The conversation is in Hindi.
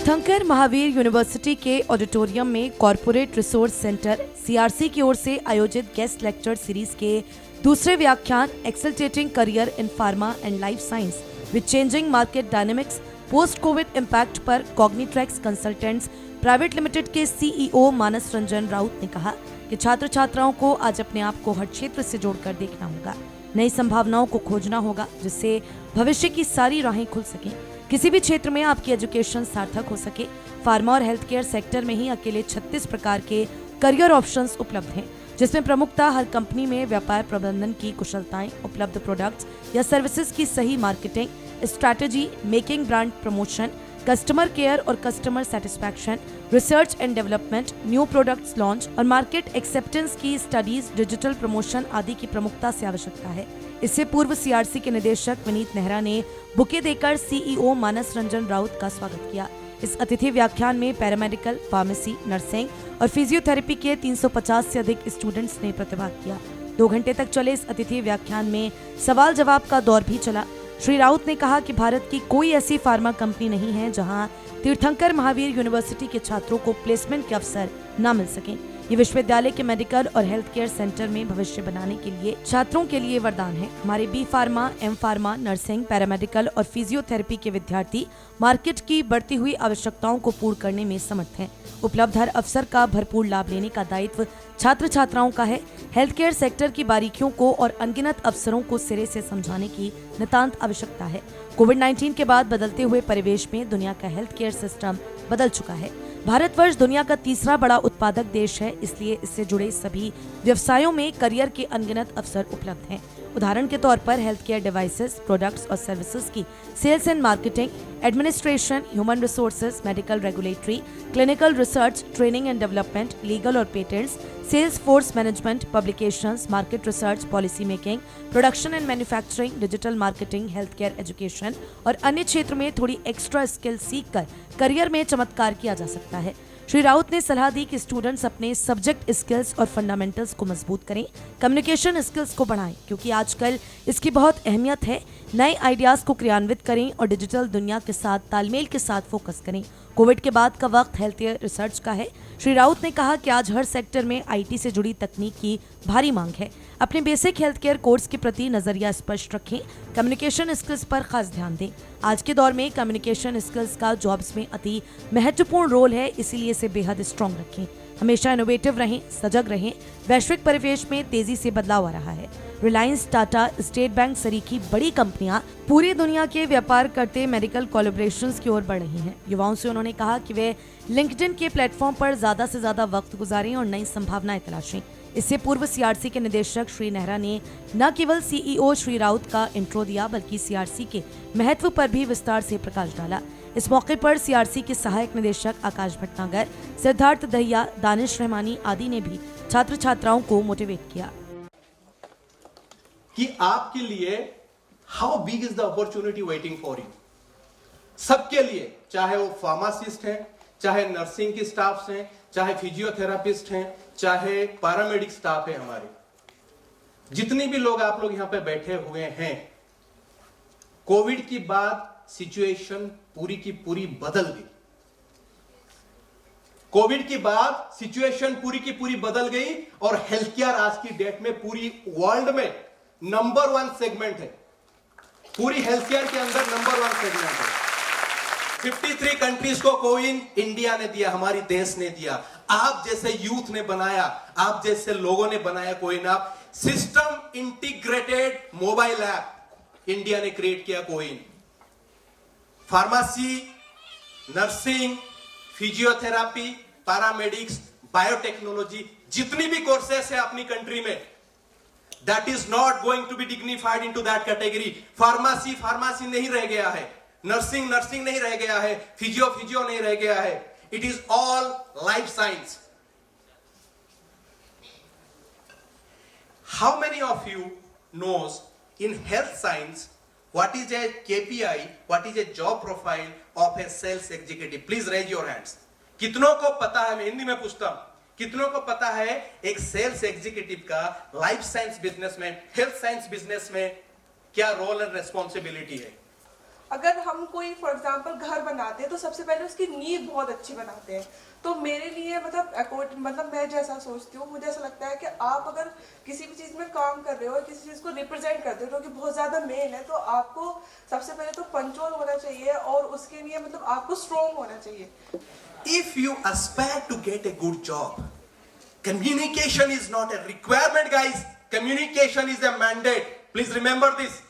तीर्थंकर महावीर यूनिवर्सिटी के ऑडिटोरियम में कॉरपोरेट रिसोर्स सेंटर सीआरसी की ओर से आयोजित गेस्ट लेक्चर सीरीज के दूसरे व्याख्यान accelerating career in pharma and life science with changing market dynamics post Covid impact पर कॉग्निट्रेक्स कंसल्टेंट्स प्राइवेट लिमिटेड के सीईओ मानस रंजन राउत ने कहा कि छात्र छात्राओं को आज अपने आप को हर क्षेत्र से जोड़कर देखना होगा, नई संभावनाओं को खोजना होगा जिससे भविष्य की सारी राहें खुल सकें। किसी भी क्षेत्र में आपकी एजुकेशन सार्थक हो सके। फार्मा और हेल्थ केयर सेक्टर में ही अकेले 36 प्रकार के करियर ऑप्शंस उपलब्ध हैं, जिसमें प्रमुखता हर कंपनी में व्यापार प्रबंधन की कुशलताएं, उपलब्ध प्रोडक्ट्स या सर्विसेज की सही marketing strategy, making brand promotion, customer care और customer satisfaction, research and development, new products launch और मार्केट एक्सेप्टेंस की स्टडीज, डिजिटल प्रमोशन आदि की प्रमुखता से आवश्यकता है। इससे पूर्व सीआरसी के निदेशक विनीत नेहरा ने बुके देकर सीईओ मानस रंजन राउत का स्वागत किया। इस अतिथि व्याख्यान में पैरामेडिकल, फार्मेसी, नर्सिंग और फिजियोथेरेपी के 350 से अधिक स्टूडेंट्स ने प्रतिभाग किया। 2 घंटे तक चले इस अतिथि व्याख्यान में सवाल जवाब का दौर भी चला। श्री राउत ने कहा कि भारत की कोई ऐसी फार्मा कंपनी नहीं है जहां तीर्थंकर महावीर यूनिवर्सिटी के छात्रों को प्लेसमेंट के अवसर न मिल सकें। ये विश्वविद्यालय के मेडिकल और हेल्थ केयर सेंटर में भविष्य बनाने के लिए छात्रों के लिए वरदान है। हमारे B pharma, M pharma, nursing, paramedical और फिजियोथेरेपी के विद्यार्थी मार्केट की बढ़ती हुई आवश्यकताओं को पूर्ण करने में समर्थ हैं। उपलब्ध हर अवसर का भरपूर लाभ लेने का दायित्व छात्र छात्राओं का है। हेल्थ केयर सेक्टर की बारीकियों को और अनगिनत अवसरों को सिरे से समझाने की नितांत आवश्यकता है। कोविड-19 के बाद बदलते हुए परिवेश में दुनिया का हेल्थ केयर सिस्टम बदल चुका है। भारतवर्ष दुनिया का तीसरा बड़ा उत्पादक देश है, इसलिए इससे जुड़े सभी व्यवसायों में करियर के अनगिनत अवसर उपलब्ध हैं। उदाहरण के तौर पर हेल्थ केयर डिवाइसेस, प्रोडक्ट्स और सर्विसेज की sales and marketing, administration, human resources, medical regulatory, clinical research, training and development, legal और patents, sales force management, publications, market research, policy making, production and manufacturing, digital marketing, health care education और अन्य क्षेत्र में थोड़ी एक्स्ट्रा स्किल सीखकर करियर में चमत्कार किया जा सकता है। श्री राउत ने सलाह दी कि स्टूडेंट्स अपने सब्जेक्ट स्किल्स और फंडामेंटल्स को मजबूत करें, कम्युनिकेशन स्किल्स को बढ़ाएं क्योंकि आजकल इसकी बहुत अहमियत है। नए आइडियाज को क्रियान्वित करें और डिजिटल दुनिया के साथ तालमेल के साथ फोकस करें। कोविड के बाद का वक्त हेल्थ केयर रिसर्च का है। श्री राउत ने कहा कि आज हर सेक्टर में आईटी से जुड़ी तकनीक की भारी मांग है। अपने बेसिक हेल्थ केयर कोर्स के प्रति नजरिया स्पष्ट रखें, कम्युनिकेशन स्किल्स पर खास ध्यान दें। आज के दौर में कम्युनिकेशन स्किल्स का जॉब्स में अति महत्वपूर्ण रोल है, इसीलिए इसे बेहद स्ट्रॉन्ग रखें। हमेशा इनोवेटिव रहें, सजग रहें। वैश्विक परिवेश में तेजी से बदलाव आ रहा है। रिलायंस, टाटा, स्टेट बैंक सरीखी बड़ी कंपनियां पूरी दुनिया के व्यापार करते मेडिकल कोलैबोरेशंस की ओर बढ़ रही हैं। युवाओं से उन्होंने कहा कि वे लिंक्डइन के प्लेटफॉर्म पर ज्यादा से ज्यादा वक्त गुजारें और नई संभावनाएं तलाशें। इससे पूर्व सीआरसी के निदेशक श्री नेहरा ने न केवल सीईओ श्री राउत का इंट्रो दिया बल्कि सीआरसी के महत्व पर भी विस्तार से प्रकाश डाला। इस मौके पर सीआरसी के सहायक निदेशक आकाश भटनागर, सिद्धार्थ दहिया, दानिश रहमानी आदि ने भी छात्र छात्राओं को मोटिवेट किया कि आपके लिए how big is the opportunity waiting for you. सबके लिए, चाहे वो फार्मासिस्ट हैं, चाहे नर्सिंग के स्टाफ्स हैं, चाहे फिजियोथेरापिस्ट हैं, चाहे पैरामेडिक स्टाफ है, हमारे जितने भी लोग आप लोग यहां पे बैठे हुए हैं, कोविड की बाद सिचुएशन पूरी की पूरी बदल गई। कोविड के बाद सिचुएशन पूरी की पूरी बदल गई और हेल्थ केयर आज की डेट में पूरी वर्ल्ड में नंबर 1 सेगमेंट है। पूरी हेल्थ केयर के अंदर नंबर 1 सेगमेंट है। 53 कंट्रीज को कोविन इंडिया ने दिया, हमारी देश ने दिया। आप जैसे यूथ ने बनाया, आप जैसे लोगों ने बनाया CoWIN app. System integrated mobile app India ने क्रिएट किया CoWIN. Pharmacy, nursing, physiotherapy, paramedics, biotechnology, जितनी भी कोर्सेस है अपनी कंट्री में, that is not going to be dignified into that category. Pharmacy नहीं रह गया है, नर्सिंग नहीं रह गया है, फिजियो नहीं रह गया है। It is all life science. How many of you knows in health science what is a KPI, what is a job profile of a sales executive? Please raise your hands. कितनों को पता है, मैं हिंदी में पूछता हूं, कितनों को पता है एक सेल्स एग्जीक्यूटिव का लाइफ साइंस बिजनेस में, हेल्थ साइंस बिजनेस में क्या रोल एंड रेस्पॉन्सिबिलिटी है? अगर हम कोई फॉर एग्जांपल घर बनाते हैं तो सबसे पहले उसकी नींव बहुत अच्छी बनाते हैं। तो मेरे लिए मतलब मैं जैसा सोचती हूँ, मुझे ऐसा लगता है कि आप अगर किसी भी चीज़ में काम कर रहे हो, किसी चीज़ को रिप्रेजेंट करते हो जो कि बहुत ज़्यादा मेन है, तो आपको सबसे पहले तो पंचुअल होना चाहिए और उसके लिए मतलब आपको स्ट्रॉन्ग होना चाहिए। If you aspire to get a good job, communication is not a requirement, guys. Communication is a mandate. Please remember this.